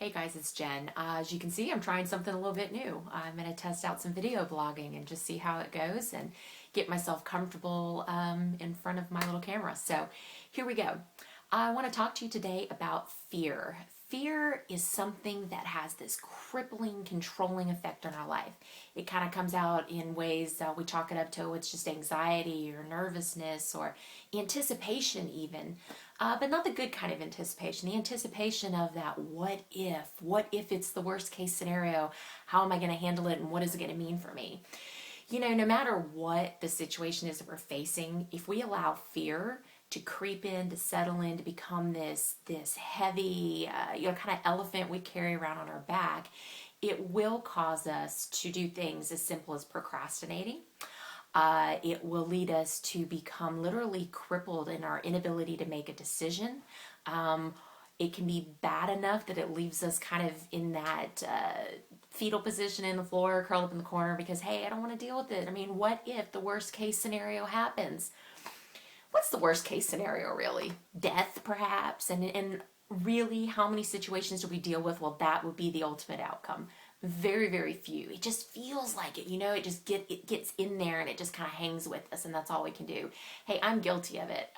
Hey guys, it's Jen. As you can see, I'm trying something a little bit new. I'm going to test out some video blogging and just see how it goes and get myself comfortable in front of my little camera. So here we go. I want to talk to you today about fear. Fear is something that has this crippling, controlling effect on our life. It kind of comes out in ways we chalk it up to it's just anxiety or nervousness or anticipation even. But not the good kind of anticipation, the anticipation of that what if it's the worst case scenario, how am I going to handle it and what is it going to mean for me? You know, no matter what the situation is that we're facing, if we allow fear to creep in, to settle in, to become this heavy, kind of elephant we carry around on our back, it will cause us to do things as simple as procrastinating. It will lead us to become literally crippled in our inability to make a decision. It can be bad enough that it leaves us kind of in that fetal position in the floor, curled up in the corner because, hey, I don't want to deal with it. I mean, what if the worst case scenario happens? What's the worst case scenario, really? Death, perhaps? And really, how many situations do we deal with? Well, that would be the ultimate outcome. Very, very few. It just feels like it, it just gets in there and it just kind of hangs with us, and that's all we can do. Hey, I'm guilty of it.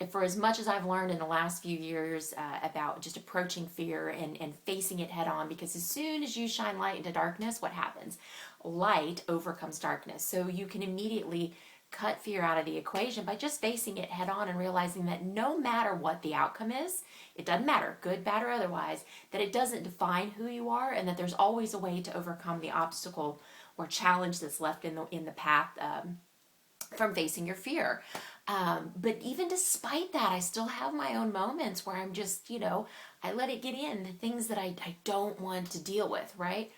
If for as much as I've learned in the last few years about just approaching fear and facing it head on, because as soon as you shine light into darkness, what happens? Light overcomes darkness. So you can immediately cut fear out of the equation by just facing it head on and realizing that no matter what the outcome is, it doesn't matter, good, bad, or otherwise, that it doesn't define who you are, and that there's always a way to overcome the obstacle or challenge that's left in the path from facing your fear. But even despite that, I still have my own moments where I'm just, I let it get in, the things that I don't want to deal with, right?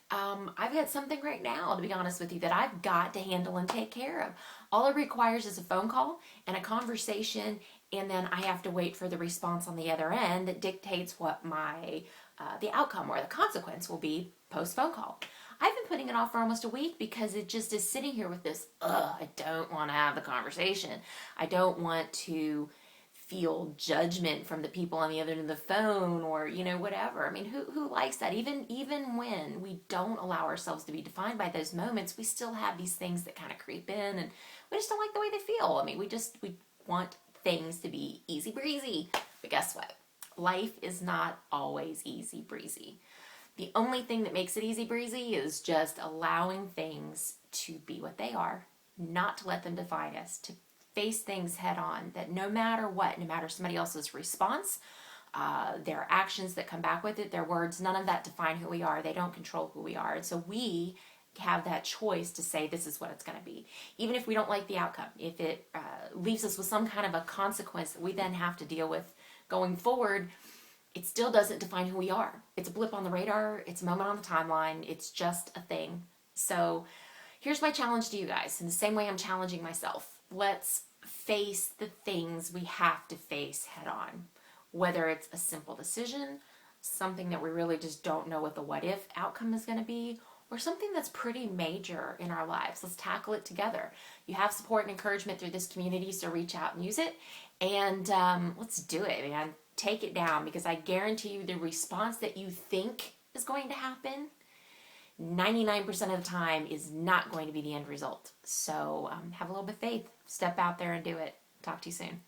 I've got something right now, to be honest with you, that I've got to handle and take care of. All it requires is a phone call and a conversation, and then I have to wait for the response on the other end that dictates what the outcome or the consequence will be post phone call. I've been putting it off for almost a week because it just is sitting here with this, I don't want to have the conversation. I don't want to feel judgment from the people on the other end of the phone or, whatever. I mean, who likes that? Even when we don't allow ourselves to be defined by those moments, we still have these things that kind of creep in and we just don't like the way they feel. I mean, we want things to be easy breezy. But guess what? Life is not always easy breezy. The only thing that makes it easy breezy is just allowing things to be what they are, not to let them define us, to face things head on, that no matter what, no matter somebody else's response, their actions that come back with it, their words, none of that define who we are. They don't control who we are. And so we have that choice to say this is what it's going to be. Even if we don't like the outcome, if it leaves us with some kind of a consequence that we then have to deal with going forward, it still doesn't define who we are. It's a blip on the radar. It's a moment on the timeline. It's just a thing. So here's my challenge to you guys. In the same way I'm challenging myself, let's face the things we have to face head on. Whether it's a simple decision, something that we really just don't know what the what if outcome is going to be, or something that's pretty major in our lives. Let's tackle it together. You have support and encouragement through this community, so reach out and use it. And let's do it, man. Take it down, because I guarantee you the response that you think is going to happen 99% of the time is not going to be the end result. So have a little bit of faith. Step out there and do it. Talk to you soon.